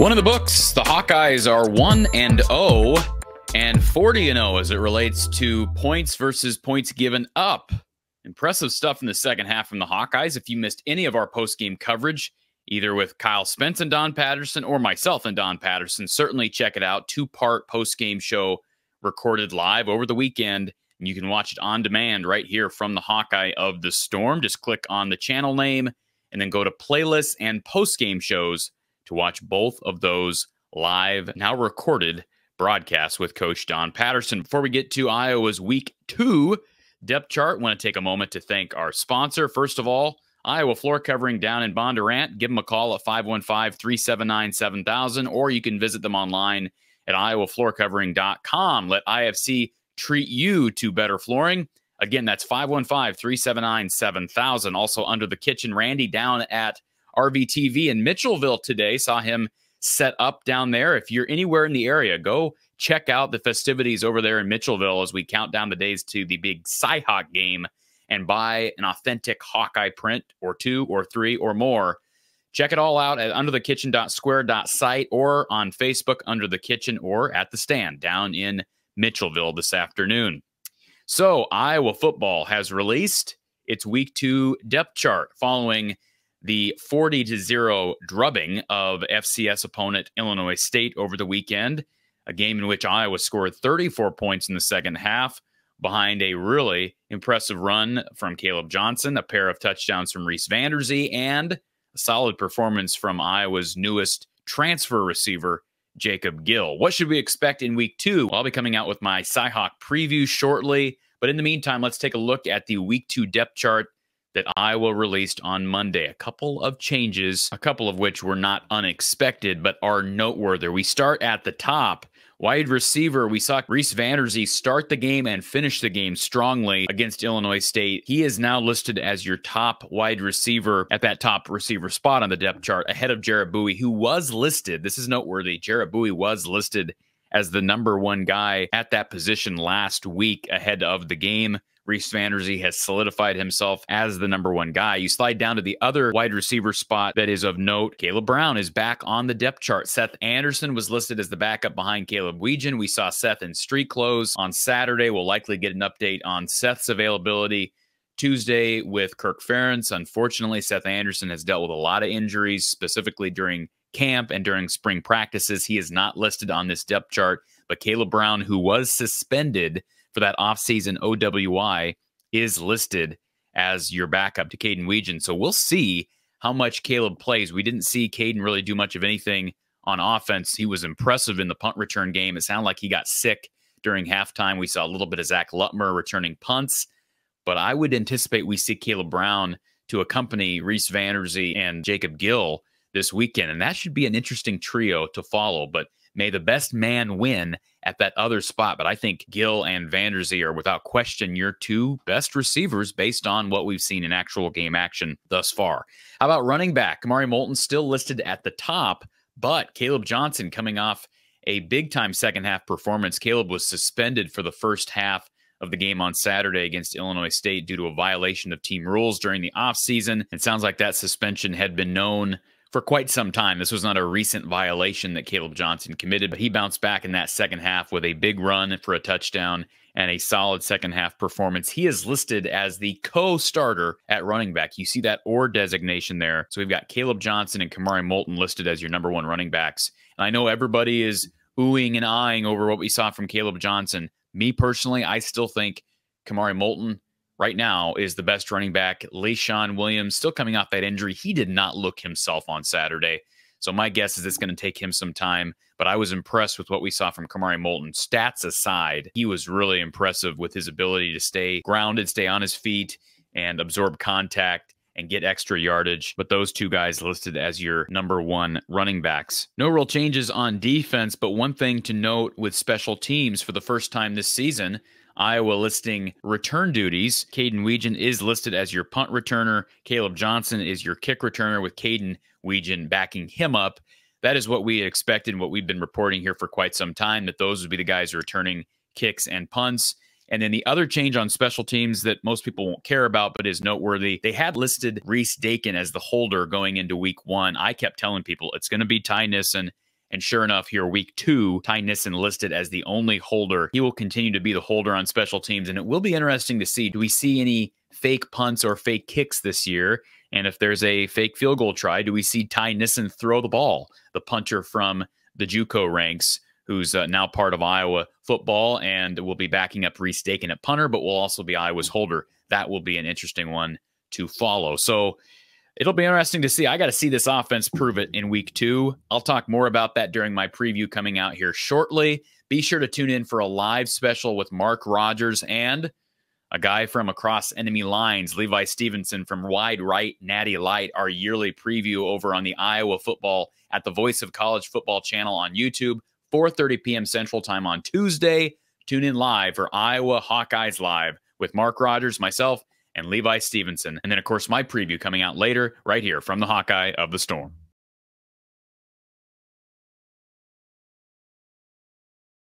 One in the books, the Hawkeyes are 1-0 and 40-0 as it relates to points versus points given up. Impressive stuff in the second half from the Hawkeyes. If you missed any of our post-game coverage, either with Kyle Spence and Don Patterson or myself and Don Patterson, certainly check it out. Two-part post-game show recorded live over the weekend, and you can watch it on demand right here from the Hawkeye of the Storm. Just click on the channel name and then go to playlists and post-game shows to watch both of those live, now recorded broadcasts with Coach Don Patterson. Before we get to Iowa's Week 2 depth chart, I want to take a moment to thank our sponsor. First of all, Iowa Floor Covering down in Bondurant. Give them a call at 515-379-7000, or you can visit them online at iowafloorcovering.com. Let IFC treat you to better flooring. Again, that's 515-379-7000. Also, Under the Kitchen, Randy down at RVTV in Mitchellville today. Saw him set up down there. If you're anywhere in the area, go check out the festivities over there in Mitchellville as we count down the days to the big Cy-Hawk game and buy an authentic Hawkeye print or two or three or more. Check it all out at underthekitchen.square.site or on Facebook, Under the Kitchen, or at the stand down in Mitchellville this afternoon. So Iowa football has released its Week 2 depth chart following the 40-0 drubbing of FCS opponent Illinois State over the weekend, a game in which Iowa scored 34 points in the second half behind a really impressive run from Caleb Johnson, a pair of touchdowns from Vander Zee, and a solid performance from Iowa's newest transfer receiver, Jacob Gill. What should we expect in Week 2? Well, I'll be coming out with my Cy-Hawk preview shortly, but in the meantime, let's take a look at the Week 2 depth chart that Iowa released on Monday. A couple of changes, a couple of which were not unexpected, but are noteworthy. We start at the top. Wide receiver, we saw Vander Zee start the game and finish the game strongly against Illinois State. He is now listed as your top wide receiver at that top receiver spot on the depth chart, ahead of Jarrett Bowie, who was listed. This is noteworthy. Jarrett Bowie was listed as the #1 guy at that position last week ahead of the game. Vander Zee has solidified himself as the #1 guy. You slide down to the other wide receiver spot that is of note. Caleb Brown is back on the depth chart. Seth Anderson was listed as the backup behind Caleb Weegan. We saw Seth in street clothes on Saturday. We'll likely get an update on Seth's availability Tuesday with Kirk Ferentz. Unfortunately, Seth Anderson has dealt with a lot of injuries, specifically during camp and during spring practices. He is not listed on this depth chart, but Caleb Brown, who was suspended for that offseason OWI, is listed as your backup to Caden Weegan. So we'll see how much Caleb plays. We didn't see Caden really do much of anything on offense. He was impressive in the punt return game. It sounded like he got sick during halftime. We saw a little bit of Zach Lutmer returning punts, but I would anticipate we see Caleb Brown to accompany Vander Zee and Jacob Gill this weekend, and that should be an interesting trio to follow. But may the best man win at that other spot. But I think Gill and Vander Zee are without question your two best receivers based on what we've seen in actual game action thus far. How about running back? Kamari Moulton still listed at the top, but Caleb Johnson coming off a big-time second-half performance. Caleb was suspended for the first half of the game on Saturday against Illinois State due to a violation of team rules during the offseason. It sounds like that suspension had been known for quite some time. This was not a recent violation that Caleb Johnson committed, but he bounced back in that second half with a big run for a touchdown and a solid second half performance. He is listed as the co-starter at running back. You see that "or" designation there. So we've got Caleb Johnson and Kamari Moulton listed as your #1 running backs. And I know everybody is oohing and eyeing over what we saw from Caleb Johnson. Me personally, I still think Kamari Moulton right now is the best running back. LaShawn Williams still coming off that injury. He did not look himself on Saturday. So my guess is it's going to take him some time, but I was impressed with what we saw from Kamari Moulton. Stats aside, he was really impressive with his ability to stay grounded, stay on his feet, and absorb contact and get extra yardage. But those two guys listed as your #1 running backs. No real changes on defense, but one thing to note with special teams for the first time this season, Iowa listing return duties. Caden Weegan is listed as your punt returner. Caleb Johnson is your kick returner, with Caden Weegan backing him up. That is what we expected and what we've been reporting here for quite some time, that those would be the guys returning kicks and punts. And then the other change on special teams that most people won't care about but is noteworthy, they had listed Reese Dakin as the holder going into week 1. I kept telling people it's going to be Ty Nissen, And sure enough, here week 2, Ty Nissen listed as the only holder. He will continue to be the holder on special teams, and it will be interesting to see, do we see any fake punts or fake kicks this year? And if there's a fake field goal try, do we see Ty Nissen throw the ball? The punter from the JUCO ranks, who's now part of Iowa football and will be backing up Reese Dakin at punter, but will also be Iowa's holder. That will be an interesting one to follow. So it'll be interesting to see. I got to see this offense prove it in week 2. I'll talk more about that during my preview coming out here shortly. Be sure to tune in for a live special with Mark Rogers and a guy from across enemy lines, Levi Stevenson from Wide Right Natty Light, our yearly preview over on the Iowa Football at the Voice of College Football channel on YouTube, 4:30 p.m. Central Time on Tuesday. Tune in live for Iowa Hawkeyes Live with Mark Rogers, myself, and Levi Stevenson. And then, of course, my preview coming out later right here from the Hawkeye of the Storm.